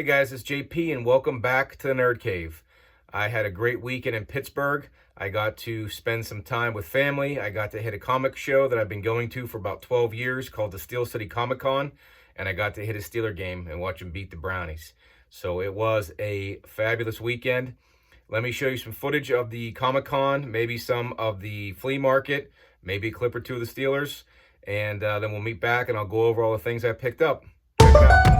Hey guys, it's JP and welcome back to the Nerd Cave. I had a great weekend in Pittsburgh. I got to spend some time with family. I got to hit a comic show that I've been going to for about 12 years called the Steel City Comic Con, and I got to hit a Steeler game and watch them beat the Brownies. So it was a fabulous weekend. Let me show you some footage of the Comic Con, maybe some of the flea market, maybe a clip or two of the Steelers, and then we'll meet back and I'll go over all the things I picked up. Check it out.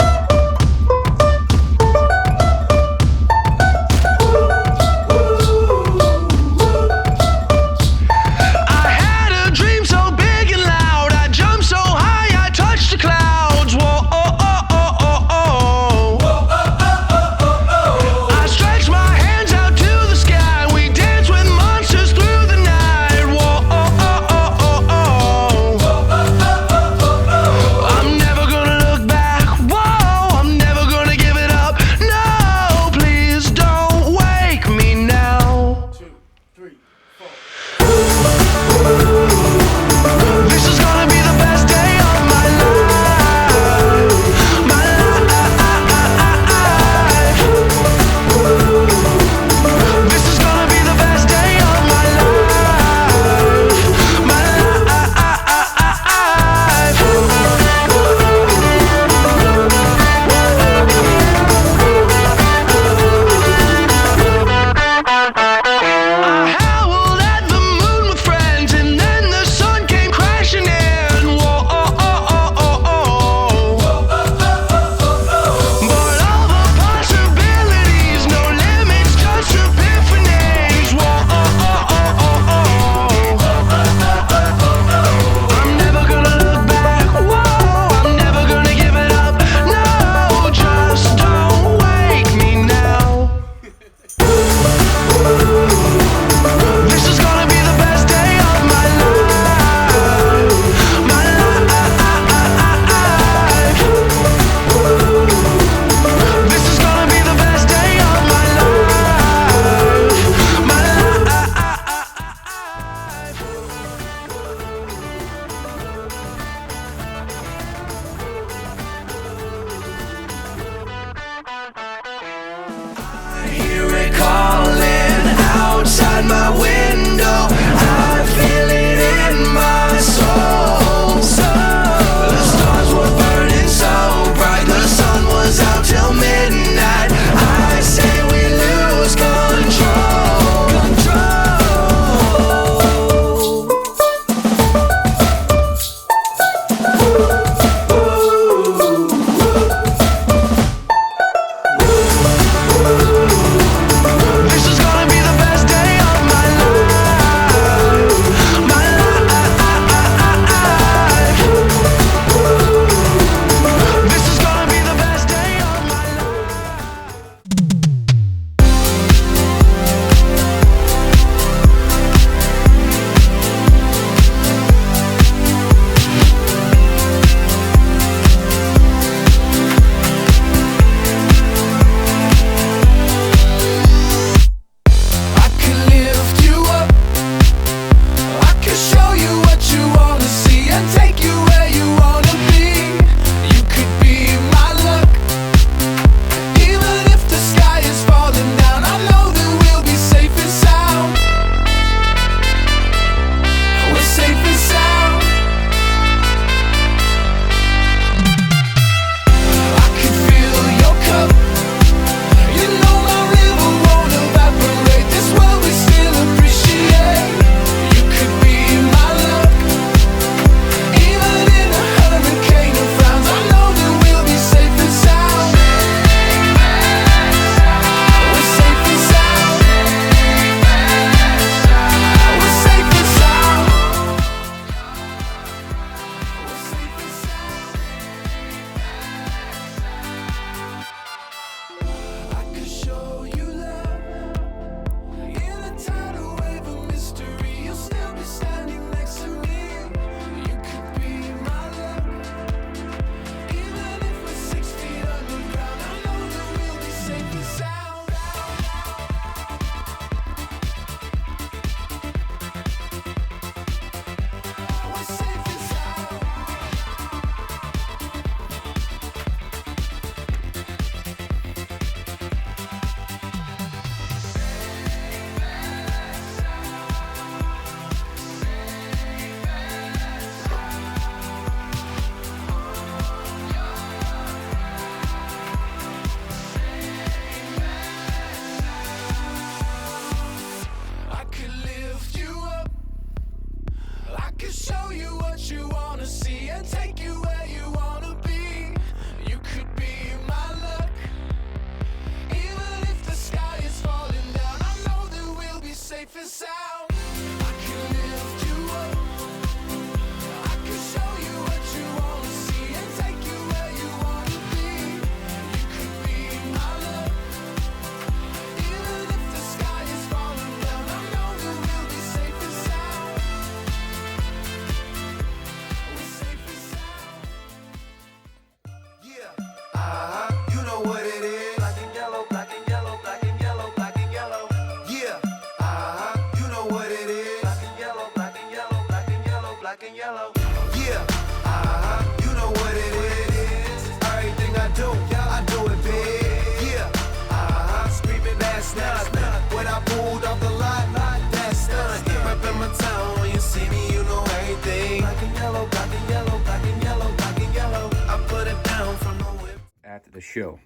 the show.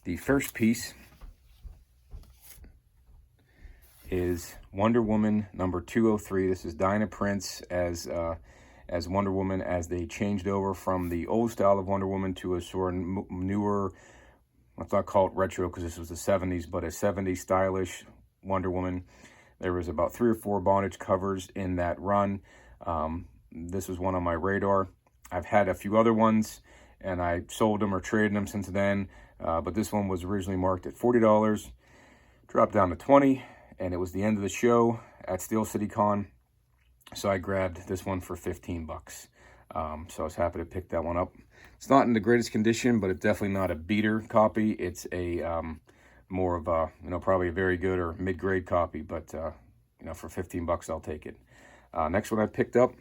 The first piece is Wonder Woman number 203. This is Diana Prince as Wonder Woman, as they changed over from the old style of Wonder Woman to a sort of newer, let's not call it retro because this was the 70s, but a 70s stylish Wonder Woman. There was about 3 or 4 bondage covers in that run. This was one on my radar. I've had a few other ones, and I sold them or traded them since then, but this one was originally marked at $40, dropped down to $20, and it was the end of the show at Steel City Con, so I grabbed this one for 15 bucks. So I was happy to pick that one up. It's not in the greatest condition, but it's definitely not a beater copy. It's a more of a, probably a very good or mid-grade copy, but for 15 bucks, I'll take it. Next one I picked up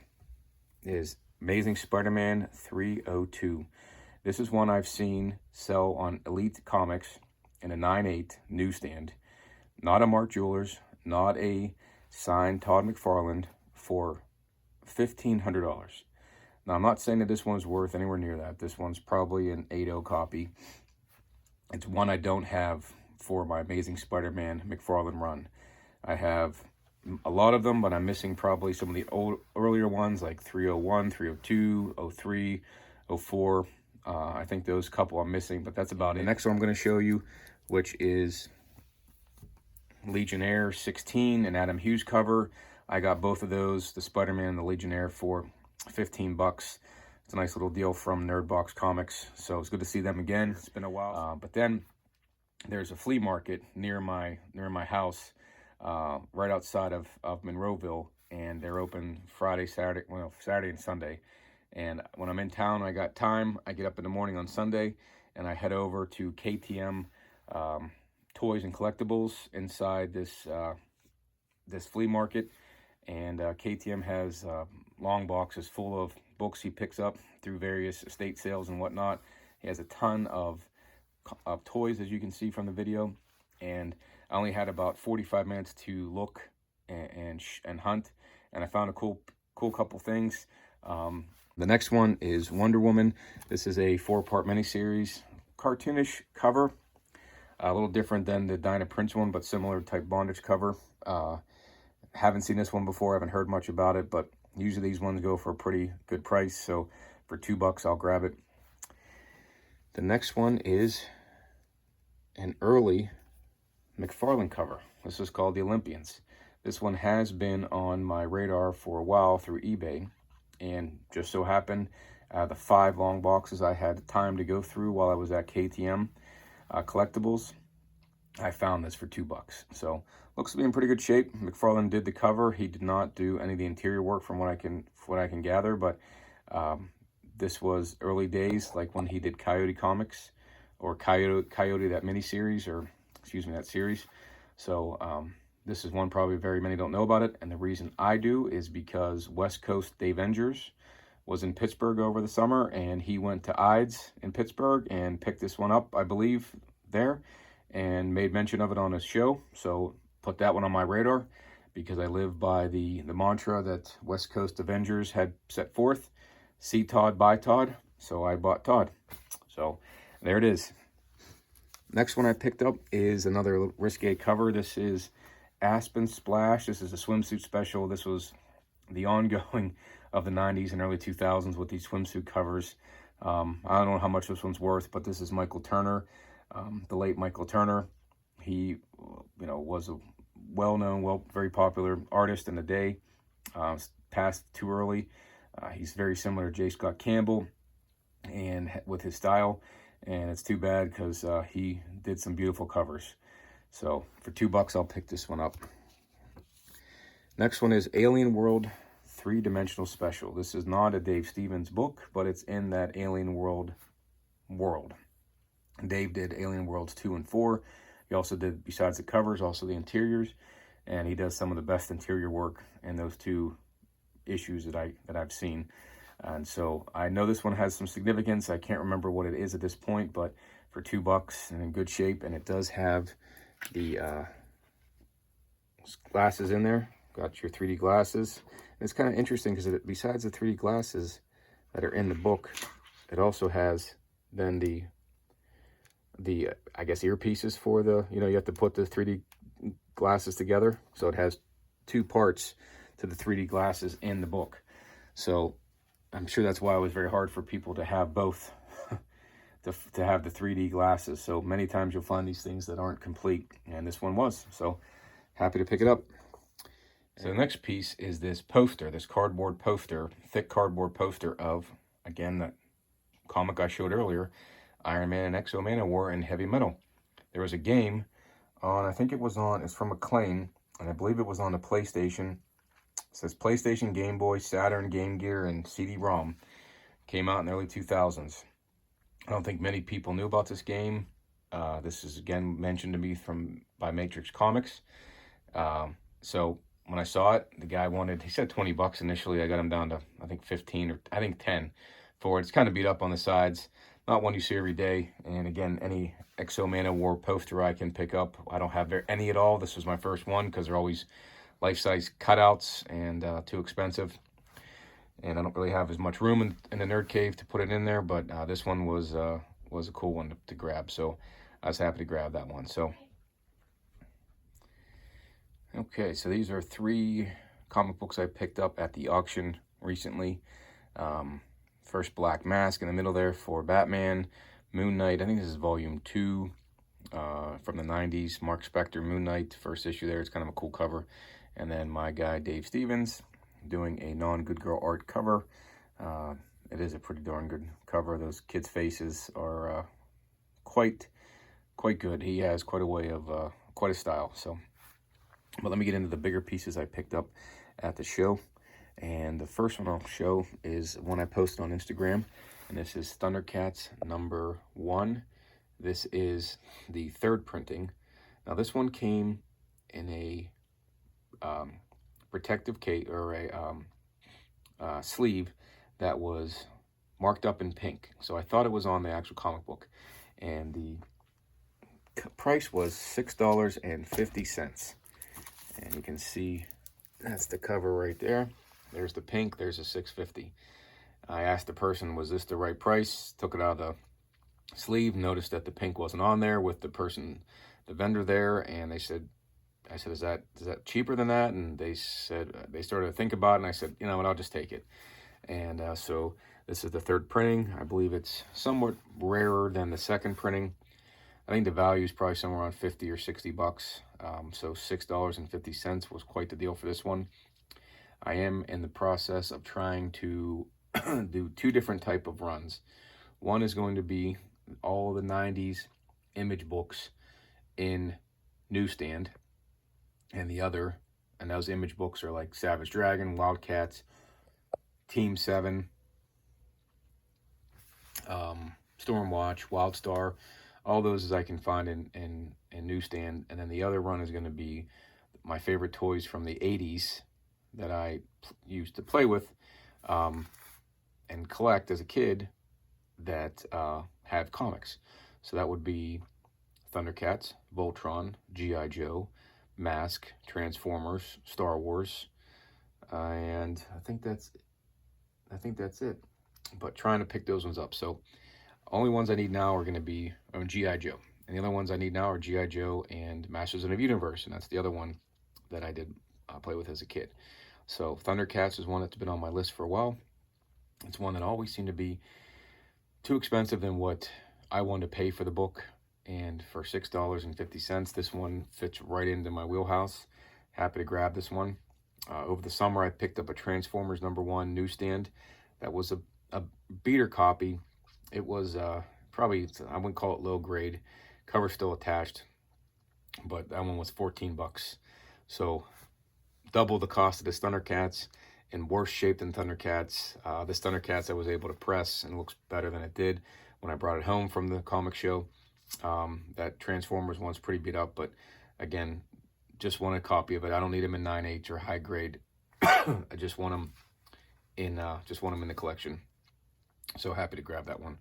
is Amazing Spider-Man 302. This is one I've seen sell on Elite Comics in a 9/8 newsstand. Not a Mark Jewelers, not a signed Todd McFarlane, for $1,500. Now, I'm not saying that this one's worth anywhere near that. This one's probably an 8.0 copy. It's one I don't have for my Amazing Spider-Man McFarlane run. I have a lot of them, but I'm missing probably some of the earlier ones like 301, 302, 03, 04. I think those couple I'm missing, but that's about it. The next one I'm going to show you, which is Legionnaire 16, an Adam Hughes cover. I got both of those, the Spider-Man and the Legionnaire, for 15 bucks. It's a nice little deal from Nerdbox Comics, so it's good to see them again. It's been a while. But then there's a flea market near my house, right outside of Monroeville, and they're open Saturday and Sunday. And when I'm in town, I got time, I get up in the morning on Sunday, and I head over to KTM Toys and Collectibles inside this flea market. And KTM has long boxes full of books he picks up through various estate sales and whatnot. He has a ton of toys, as you can see from the video. And I only had about 45 minutes to look and hunt, and I found a cool couple things. The next one is Wonder Woman. This is a 4-part miniseries, cartoonish cover, a little different than the Diana Prince one, but similar type bondage cover. Haven't seen this one before, haven't heard much about it, but usually these ones go for a pretty good price, so for 2 bucks I'll grab it. The next one is an early McFarlane cover. This is called The Olympians. This one has been on my radar for a while through eBay, and just so happened the 5 long boxes I had time to go through while I was at KTM Collectibles, I found this for 2 bucks. So looks to be in pretty good shape. McFarlane did the cover. He did not do any of the interior work from what I can gather, but this was early days, like when he did Coyote Comics, or Coyote that miniseries, or excuse me, that series. So this is one probably very many don't know about it, and the reason I do is because West Coast Dave Engers was in Pittsburgh over the summer, and he went to Ides in Pittsburgh and picked this one up, I believe, there, and made mention of it on his show. So put that one on my radar, because I live by the mantra that West Coast Avengers had set forth: see Todd, buy Todd. So I bought Todd. So there it is. Next one I picked up is another risque cover. This is Aspen Splash. This is a swimsuit special. This was the ongoing of the 90s and early 2000s with these swimsuit covers. I don't know how much this one's worth, but this is Michael Turner, the late Michael Turner. He, was a well-known, very popular artist in the day. Passed too early. He's very similar to J. Scott Campbell, and with his style, and it's too bad because he did some beautiful covers. So for 2 bucks, I'll pick this one up. Next one is Alien World 3-Dimensional Special. This is not a Dave Stevens book, but it's in that Alien World. Dave did Alien Worlds 2 and 4. He also did, besides the covers, also the interiors, and he does some of the best interior work in those 2 issues that I've seen. And so I know this one has some significance. I can't remember what it is at this point, but for 2 bucks and in good shape, and it does have the glasses in there. Got your 3D glasses. And it's kind of interesting because besides the 3D glasses that are in the book, it also has then the the I guess earpieces for the, you have to put the 3D glasses together. So it has two parts to the 3D glasses in the book. So I'm sure that's why it was very hard for people to have both, to have the 3D glasses. So many times you'll find these things that aren't complete, and this one was. So happy to pick it up. So the next piece is this poster, this cardboard poster, thick cardboard poster of, again, that comic I showed earlier, Iron Man and Exo-Man War in heavy metal. There was a game on, I think it's from Acclaim, and I believe it was on the PlayStation. It says PlayStation, Game Boy, Saturn, Game Gear, and CD-ROM. Came out in the early 2000s. I don't think many people knew about this game. This is, again, mentioned to me by Matrix Comics. So when I saw it, the guy he said 20 bucks initially. I got him down to, I think 15 or I think 10 for it. It's kind of beat up on the sides. Not one you see every day. And again, any Exo-Man War poster I can pick up. I don't have any at all. This was my first one because they're always life-size cutouts and too expensive. And I don't really have as much room in the Nerd Cave to put it in there. But this one was a cool one to grab. So I was happy to grab that one. So, okay, so these are 3 comic books I picked up at the auction recently. First Black Mask in the middle there for Batman. Moon Knight, I think this is volume 2 from the 90s. Mark Spector, Moon Knight, first issue there. It's kind of a cool cover. And then my guy, Dave Stevens, doing a non-Good Girl art cover. It is a pretty darn good cover. Those kids' faces are quite good. He has quite a way of, quite a style. So, but let me get into the bigger pieces I picked up at the show. And the first one I'll show is one I posted on Instagram. And this is Thundercats number 1. This is the 3rd printing. Now this one came in a protective case, or a sleeve that was marked up in pink. So I thought it was on the actual comic book. And the price was $6.50. And you can see that's the cover right there. There's the pink, there's a $6.50. I asked the person, was this the right price? Took it out of the sleeve, noticed that the pink wasn't on there with the vendor there, and I said, is that cheaper than that? And they said, they started to think about it, and I said, you know what, I'll just take it. And so this is the 3rd printing. I believe it's somewhat rarer than the 2nd printing. I think the value is probably somewhere around 50 or 60 bucks. So $6.50 was quite the deal for this one. I am in the process of trying to do 2 different type of runs. One is going to be all the 90s image books in newsstand, and the other, and those image books are like Savage Dragon, Wildcats, Team 7, Stormwatch, Wildstar, all those as I can find in newsstand. And then the other run is going to be my favorite toys from the 80s that I used to play with and collect as a kid that have comics. So that would be Thundercats, Voltron, G.I. Joe, Mask, Transformers, Star Wars, and I think that's it. But trying to pick those ones up. So only ones I need now are going to be G.I. Joe. And the other ones I need now are G.I. Joe and Masters of the Universe. And that's the other one that I did play with as a kid. So Thundercats is one that's been on my list for a while. It's one that always seemed to be too expensive than what I wanted to pay for the book. And for $6.50, this one fits right into my wheelhouse. Happy to grab this one. Over the summer, I picked up a Transformers #1 newsstand. That was a beater copy. It was probably, I wouldn't call it low grade. Cover still attached, but that one was 14 bucks. So double the cost of this Thundercats, in worse shape than Thundercats. This Thundercats I was able to press and looks better than it did when I brought it home from the comic show. That Transformers one's pretty beat up, but again, just want a copy of it. I don't need them in 9/8 or high grade. I just want them in the collection. So happy to grab that one.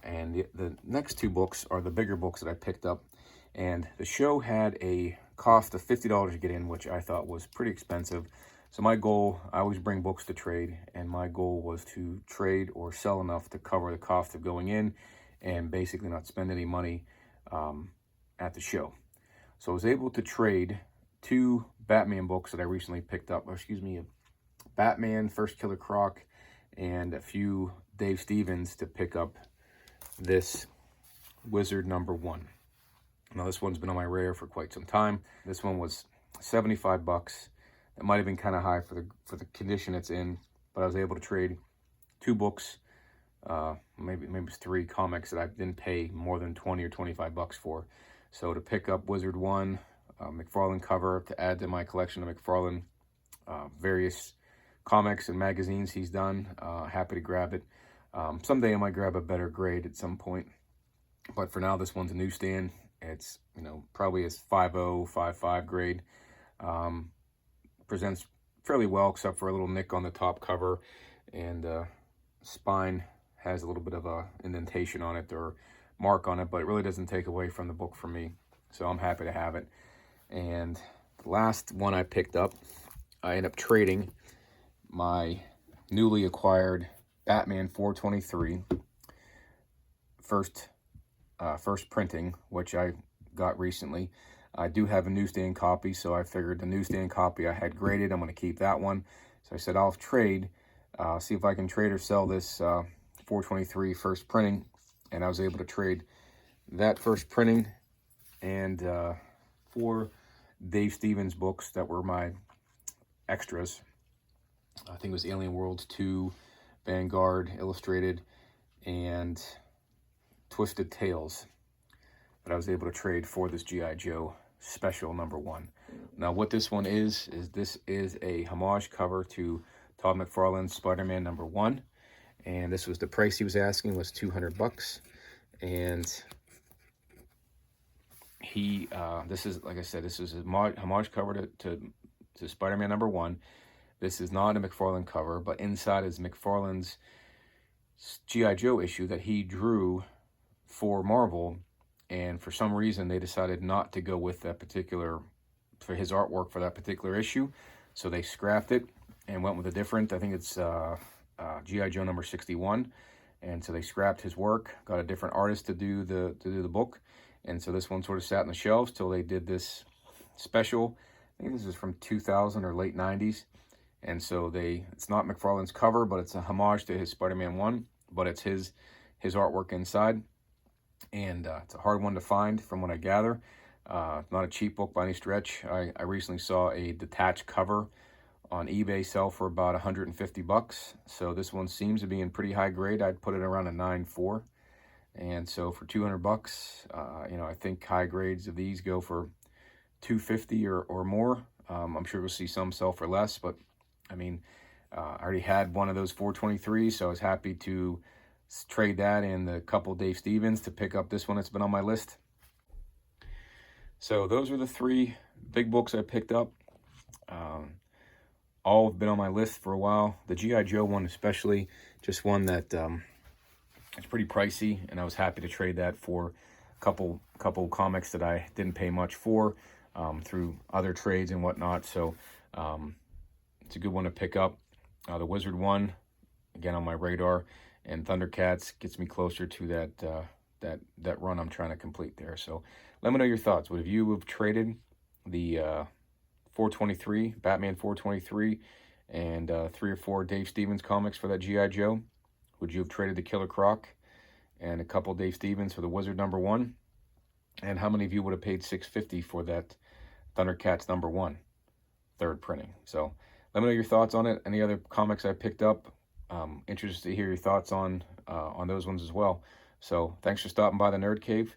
And the next 2 books are the bigger books that I picked up. And the show had a cost of $50 to get in, which I thought was pretty expensive. So my goal, I always bring books to trade, and my goal was to trade or sell enough to cover the cost of going in and basically not spend any money at the show. So I was able to trade 2 Batman books that I recently picked up, Batman, First Killer Croc, and a few Dave Stevens to pick up this Wizard #1. Now this one's been on my radar for quite some time. This one was 75 bucks. It might have been kind of high for the condition it's in, but I was able to trade 2 books, maybe it's 3 comics that I didn't pay more than 20 or 25 bucks for. So to pick up Wizard 1, McFarlane cover to add to my collection of McFarlane various comics and magazines he's done. Happy to grab it. Someday I might grab a better grade at some point, but for now this one's a newsstand. It's probably a 5.0, 5.5 grade. Presents fairly well except for a little nick on the top cover, and spine has a little bit of a indentation on it or mark on it, but it really doesn't take away from the book for me, so I'm happy to have it. And the last one I picked up, I ended up trading my newly acquired Batman 423 first printing, which I got recently. I do have a newsstand copy, so I figured the newsstand copy I had graded, I'm going to keep that one. So I said I'll trade, see if I can trade or sell this 423 first printing, and I was able to trade that first printing and 4 Dave Stevens books that were my extras. I think it was Alien Worlds 2, Vanguard Illustrated, and Twisted Tales that I was able to trade for this G.I. Joe special #1. Now what this one is this is a homage cover to Todd McFarlane's Spider-Man #1, and this was the price he was asking, was 200 bucks. And he this is, like I said, this is a homage cover to Spider-Man #1. This is not a McFarlane cover, but inside is McFarlane's G.I. Joe issue that he drew for Marvel, and for some reason they decided not to go with that particular, for his artwork for that particular issue, so they scrapped it and went with a different, I think it's G.I. Joe #61, and so they scrapped his work, got a different artist to do the book, and so this one sort of sat on the shelves till they did this special. I think this is from 2000 or late 90s, and so it's not McFarlane's cover, but it's a homage to his Spider-Man 1, but it's his artwork inside. And it's a hard one to find from what I gather. Not a cheap book by any stretch. I recently saw a detached cover on eBay sell for about 150 bucks. So this one seems to be in pretty high grade. I'd put it around a 9.4. And so for 200 bucks, I think high grades of these go for 250 or more. I'm sure we'll see some sell for less, but I mean, I already had one of those 423s, so I was happy to trade that and the couple Dave Stevens to pick up this one that's been on my list. So those are the 3 big books I picked up. All have been on my list for a while. The G.I. Joe one especially, just one that it's pretty pricey, and I was happy to trade that for a couple comics that I didn't pay much for through other trades and whatnot. So it's a good one to pick up. The Wizard one, again on my radar, and Thundercats gets me closer to that run I'm trying to complete there. So let me know your thoughts. Would you have traded the 423, Batman 423, and 3 or 4 Dave Stevens comics for that G.I. Joe? Would you have traded the Killer Croc and a couple Dave Stevens for the Wizard #1? And how many of you would have paid $650 for that Thundercats #1, 3rd printing? So let me know your thoughts on it. Any other comics I picked up? Interested to hear your thoughts on those ones as well. So thanks for stopping by the Nerd Cave.